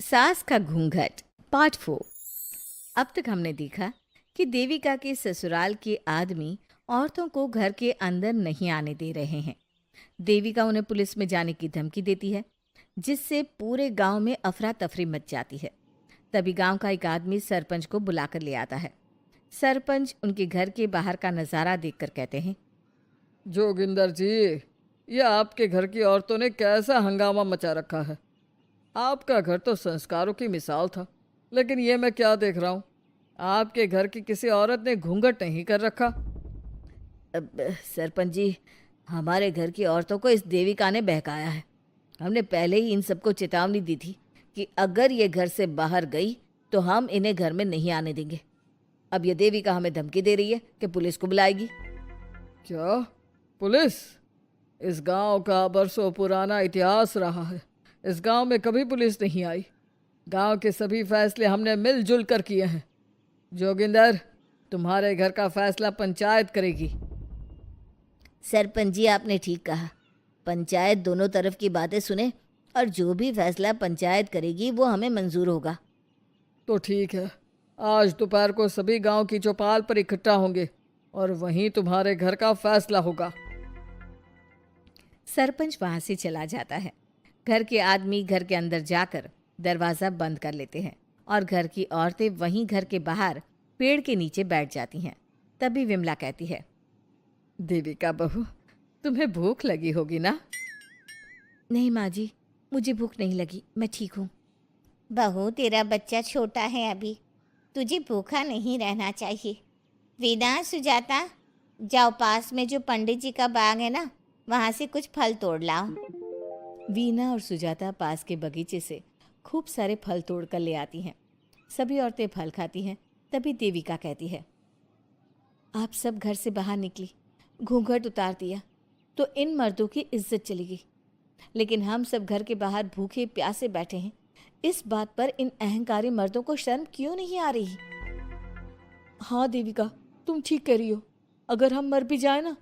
सास का घूंघट पार्ट 4। अब तक हमने देखा कि देविका के ससुराल के आदमी औरतों को घर के अंदर नहीं आने दे रहे हैं। देविका उन्हें पुलिस में जाने की धमकी देती है, जिससे पूरे गांव में अफरा तफरी मच जाती है। तभी गांव का एक आदमी सरपंच को बुलाकर ले आता है। सरपंच उनके घर के बाहर का नज़ारा देखकर कहते हैं, जोगिंदर जी, ये आपके घर की औरतों ने कैसा हंगामा मचा रखा है। आपका घर तो संस्कारों की मिसाल था, लेकिन ये मैं क्या देख रहा हूँ। आपके घर की किसी औरत ने घूंघट नहीं कर रखा। अब सरपंच जी, हमारे घर की औरतों को इस देविका ने बहकाया है। हमने पहले ही इन सबको चेतावनी दी थी कि अगर ये घर से बाहर गई तो हम इन्हें घर में नहीं आने देंगे। अब ये देविका हमें धमकी दे रही है कि पुलिस को बुलाएगी। क्या? पुलिस? इस गांव का बरसों पुराना इतिहास रहा है। इस गांव में कभी पुलिस नहीं आई। गांव के सभी फैसले हमने मिलजुल कर किए हैं। जोगिंदर, तुम्हारे घर का फैसला पंचायत करेगी। सरपंच जी, आपने ठीक कहा। पंचायत दोनों तरफ की बातें सुने और जो भी फैसला पंचायत करेगी वो हमें मंजूर होगा। तो ठीक है, आज दोपहर को सभी गांव की चौपाल पर इकट्ठा होंगे और वहीं तुम्हारे घर का फैसला होगा। सरपंच वहां से चला जाता है। घर के आदमी घर के अंदर जाकर दरवाज़ा बंद कर लेते हैं और घर की औरतें वहीं घर के बाहर पेड़ के नीचे बैठ जाती हैं। तभी विमला कहती है, देविका बहू, तुम्हें भूख लगी होगी ना? नहीं माँ जी, मुझे भूख नहीं लगी, मैं ठीक हूँ। बहू, तेरा बच्चा छोटा है अभी, तुझे भूखा नहीं रहना चाहिए। वीना, सुजाता, जाओ पास में जो पंडित जी का बाग है ना, वहाँ से कुछ फल तोड़ लाओ। वीना और सुजाता पास के बगीचे से खूब सारे फल तोड़ कर ले आती हैं। सभी औरतें फल खाती हैं। तभी देविका कहती है, आप सब घर से बाहर निकली, घूंघट उतार दिया तो इन मर्दों की इज्जत चली गई, लेकिन हम सब घर के बाहर भूखे प्यासे बैठे हैं। इस बात पर इन अहंकारी मर्दों को शर्म क्यों नहीं आ रही? हाँ देविका, तुम ठीक कह रही हो। अगर हम मर भी जाए ना,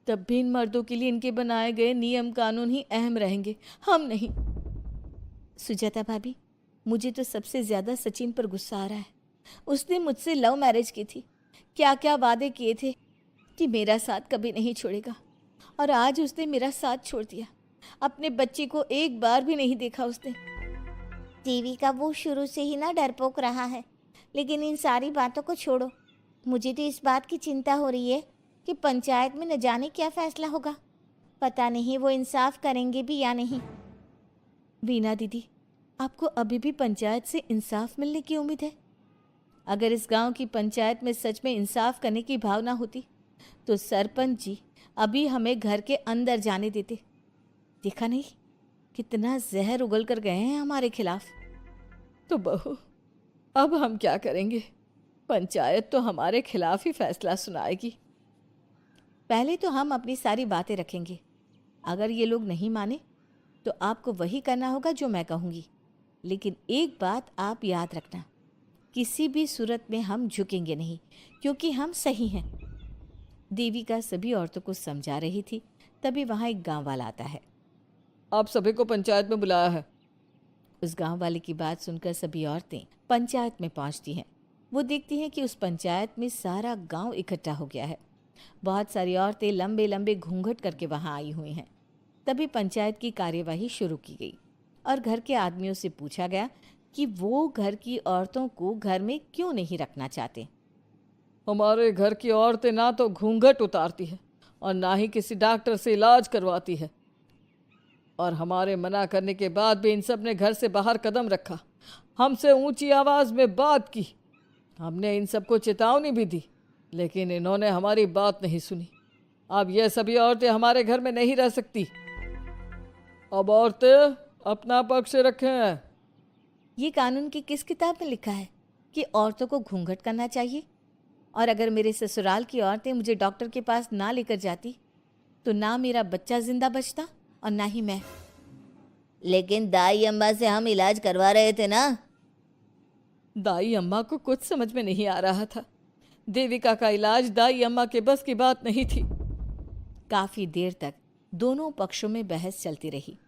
तब भी इन मर्दों के लिए इनके बनाए गए नियम कानून ही अहम रहेंगे, हम नहीं। सुजाता भाभी, मुझे तो सबसे ज़्यादा सचिन पर गुस्सा आ रहा है। उसने मुझसे लव मैरिज की थी, क्या क्या वादे किए थे कि मेरा साथ कभी नहीं छोड़ेगा, और आज उसने मेरा साथ छोड़ दिया। अपने बच्चे को एक बार भी नहीं देखा उसने। देविका, वो शुरू से ही ना डरपोक रहा है, लेकिन इन सारी बातों को छोड़ो। मुझे तो इस बात की चिंता हो रही है कि पंचायत में न जाने क्या फैसला होगा। पता नहीं वो इंसाफ करेंगे भी या नहीं। वीना दीदी, आपको अभी भी पंचायत से इंसाफ मिलने की उम्मीद है? अगर इस गांव की पंचायत में सच में इंसाफ करने की भावना होती तो सरपंच जी अभी हमें घर के अंदर जाने देते। देखा नहीं कितना जहर उगल कर गए हैं हमारे खिलाफ। तो बहू, अब हम क्या करेंगे? पंचायत तो हमारे खिलाफ ही फैसला सुनाएगी। पहले तो हम अपनी सारी बातें रखेंगे। अगर ये लोग नहीं माने तो आपको वही करना होगा जो मैं कहूँगी। लेकिन एक बात आप याद रखना, किसी भी सूरत में हम झुकेंगे नहीं, क्योंकि हम सही हैं। देविका सभी औरतों को समझा रही थी। तभी वहाँ एक गांव वाला आता है। आप सभी को पंचायत में बुलाया है। उस गांव वाले की बात सुनकर सभी औरतें पंचायत में पहुंचती हैं। वो देखती हैं कि उस पंचायत में सारा गांव इकट्ठा हो गया है। बहुत सारी औरतें लंबे लंबे घूंघट करके वहां आई हुई हैं। तभी पंचायत की कार्यवाही शुरू की गई और घर के आदमियों से पूछा गया कि वो घर की औरतों को घर में क्यों नहीं रखना चाहते। हमारे घर की औरतें ना तो घूंघट उतारती है और ना ही किसी डॉक्टर से इलाज करवाती है, और हमारे मना करने के बाद भी इन सब ने घर से बाहर कदम रखा, हमसे ऊंची आवाज़ में बात की। हमने इन सबको चेतावनी भी दी, लेकिन इन्होंने हमारी बात नहीं सुनी। अब ये सभी औरतें हमारे घर में नहीं रह सकती। अब औरतें अपना पक्ष रखें। ये कानून की किस किताब में लिखा है कि औरतों को घूंघट करना चाहिए? और अगर मेरे ससुराल की औरतें मुझे डॉक्टर के पास ना लेकर जाती तो ना मेरा बच्चा जिंदा बचता और ना ही मैं। लेकिन दाई अम्मा से हम इलाज करवा रहे थे ना। दाई अम्मा को कुछ समझ में नहीं आ रहा था। देविका का इलाज दाई अम्मा के बस की बात नहीं थी। काफी देर तक दोनों पक्षों में बहस चलती रही।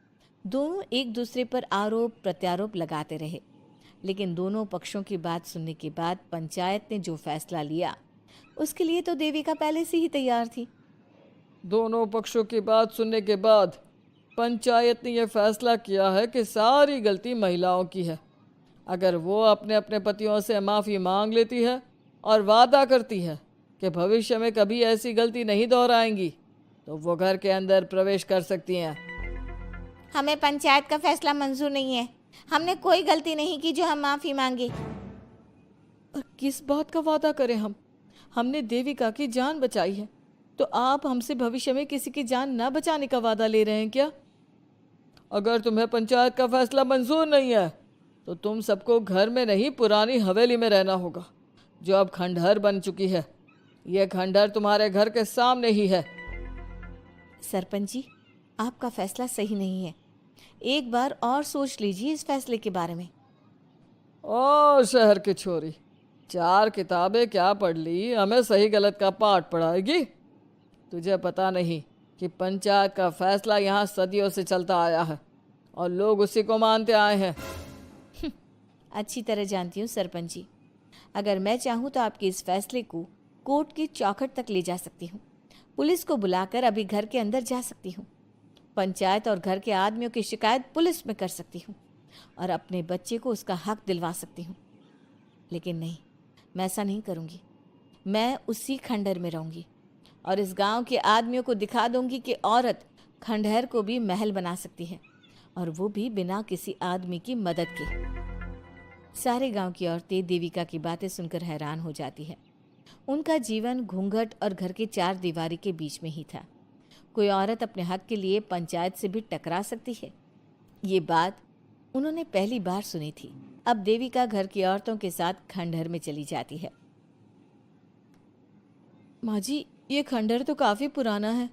दोनों एक दूसरे पर आरोप प्रत्यारोप लगाते रहे, लेकिन दोनों पक्षों की बात सुनने के बाद पंचायत ने जो फैसला लिया उसके लिए तो देविका पहले से ही तैयार थी। दोनों पक्षों की बात सुनने के बाद पंचायत ने यह फैसला किया है कि सारी गलती महिलाओं की है। अगर वो अपने अपने पतियों से माफ़ी मांग लेती है और वादा करती है कि भविष्य में कभी ऐसी गलती नहीं दोहराएंगी, तो वो घर के अंदर प्रवेश कर सकती हैं। हमें पंचायत का फैसला मंजूर नहीं है। हमने कोई गलती नहीं की जो हम माफ़ी मांगे। और किस बात का वादा करें हम? हमने देविका की जान बचाई है, तो आप हमसे भविष्य में किसी की जान ना बचाने का वादा ले रहे हैं क्या? अगर तुम्हें पंचायत का फैसला मंजूर नहीं है तो तुम सबको घर में नहीं पुरानी हवेली में रहना होगा, जो अब खंडहर बन चुकी है। यह खंडहर तुम्हारे घर के सामने ही है। सरपंच जी, आपका फैसला सही नहीं है। एक बार और सोच लीजिए इस फैसले के बारे में। ओ शहर की छोरी, 4 किताबें क्या पढ़ ली, हमें सही गलत का पाठ पढ़ाएगी? तुझे पता नहीं कि पंचायत का फैसला यहाँ सदियों से चलता आया है और लोग उसी को मानते आए हैं। अच्छी तरह जानती हूँ सरपंच जी। अगर मैं चाहूँ तो आपके इस फैसले को कोर्ट की चौखट तक ले जा सकती हूँ। पुलिस को बुलाकर अभी घर के अंदर जा सकती हूँ। पंचायत और घर के आदमियों की शिकायत पुलिस में कर सकती हूँ और अपने बच्चे को उसका हक दिलवा सकती हूँ। लेकिन नहीं, मैं ऐसा नहीं करूँगी। मैं उसी खंडहर में रहूँगी और इस गांव के आदमियों को दिखा दूंगी कि औरत खंडहर को भी महल बना सकती है, और वो भी बिना किसी आदमी की मदद के। सारे गांव की औरतें देविका की बातें सुनकर हैरान हो जाती है। उनका जीवन घूंघट और घर के 4 दीवारी के बीच में ही था। कोई औरत अपने हक के लिए पंचायत से भी टकरा सकती है, ये बात उन्होंने पहली बार सुनी थी। अब देविका घर की औरतों के साथ खंडहर में चली जाती है। माँ जी, ये खंडहर तो काफ़ी पुराना है।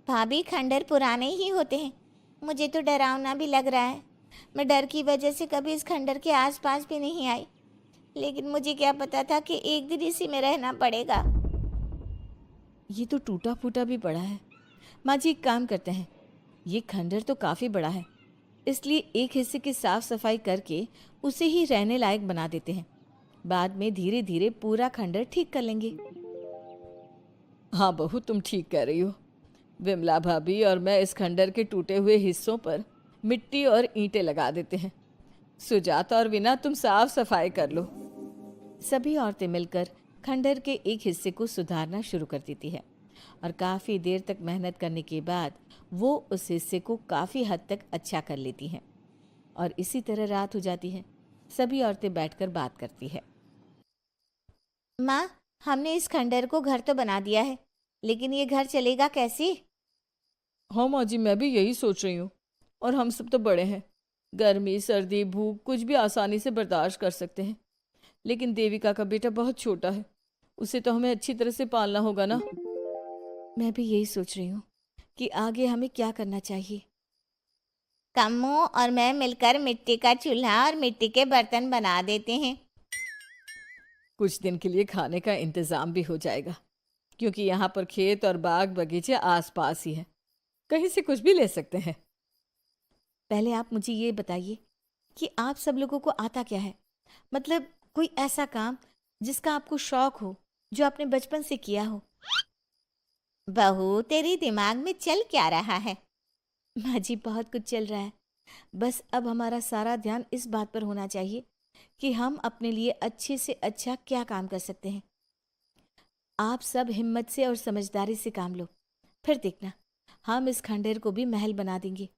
भाभी, खंडहर पुराने ही होते हैं। मुझे तो डरावना भी लग रहा है। मैं डर की वजह से कभी इस खंडहर के आसपास भी नहीं आई, लेकिन मुझे क्या पता था कि एक दिन इसी में रहना पड़ेगा। ये तो टूटा फूटा भी पड़ा है। माँ जी, एक काम करते हैं, ये खंडहर तो काफ़ी बड़ा है, इसलिए एक हिस्से की साफ सफाई करके उसे ही रहने लायक बना देते हैं। बाद में धीरे धीरे पूरा खंडहर ठीक कर लेंगे। हाँ बहू, तुम ठीक कह रही हो। विमला भाभी और मैं इस खंडहर के टूटे हुए हिस्सों पर मिट्टी और ईंटें लगा देते हैं। सुजाता और वीना, तुम साफ सफाई कर लो। सभी औरतें मिलकर खंडहर के एक हिस्से को सुधारना शुरू कर देती है और काफ़ी देर तक मेहनत करने के बाद वो उस हिस्से को काफ़ी हद तक अच्छा कर लेती हैं। और इसी तरह रात हो जाती है। सभी औरतें बैठकर बात करती है। माँ, हमने इस खंडहर को घर तो बना दिया है, लेकिन ये घर चलेगा कैसे? हाँ माँ जी, मैं भी यही सोच रही हूँ। और हम सब तो बड़े हैं, गर्मी सर्दी भूख कुछ भी आसानी से बर्दाश्त कर सकते हैं। लेकिन देविका का बेटा बहुत छोटा है, उसे तो हमें अच्छी तरह से पालना होगा ना। मैं भी यही सोच रही हूँ कि आगे हमें क्या करना चाहिए। कम्मू और मैं मिलकर मिट्टी का चूल्हा और मिट्टी के बर्तन बना देते हैं। कुछ दिन के लिए खाने का इंतज़ाम भी हो जाएगा, क्योंकि यहाँ पर खेत और बाग बगीचे आसपास ही हैं, कहीं से कुछ भी ले सकते हैं। पहले आप मुझे ये बताइए कि आप सब लोगों को आता क्या है? मतलब कोई ऐसा काम जिसका आपको शौक हो, जो आपने बचपन से किया हो। बहू, तेरी दिमाग में चल क्या रहा है? माँ जी, बहुत कुछ चल रहा है। बस अब हमारा सारा ध्यान इस बात पर होना चाहिए कि हम अपने लिए अच्छे से अच्छा क्या काम कर सकते हैं। आप सब हिम्मत से और समझदारी से काम लो, फिर देखना हम इस खंडहर को भी महल बना देंगे।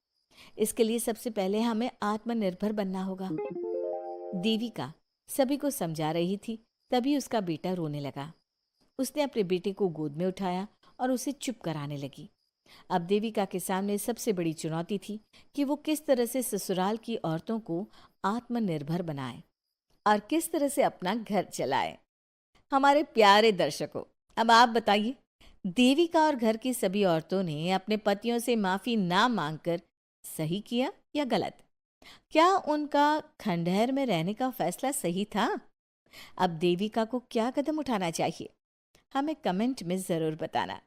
इसके लिए सबसे पहले हमें आत्मनिर्भर बनना होगा। देविका सभी को समझा रही थी, तभी उसका बेटा रोने लगा। उसने अपने बेटे को गोद में उठाया और उसे चुप कराने लगी। अब देविका के सामने सबसे बड़ी चुनौती थी कि वो किस तरह से ससुराल की औरतों को आत्मनिर्भर बनाए और किस तरह से अपना घर चलाए। हमारे प्यारे दर्शकों, अब आप बताइए, देविका और घर की सभी औरतों ने अपने पतियों से माफी ना मांगकर सही किया या गलत? क्या उनका खंडहर में रहने का फैसला सही था? अब देविका को क्या कदम उठाना चाहिए, हमें कमेंट में ज़रूर बताना।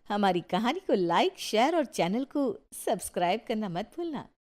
हमारी कहानी को लाइक, शेयर और चैनल को सब्सक्राइब करना मत भूलना।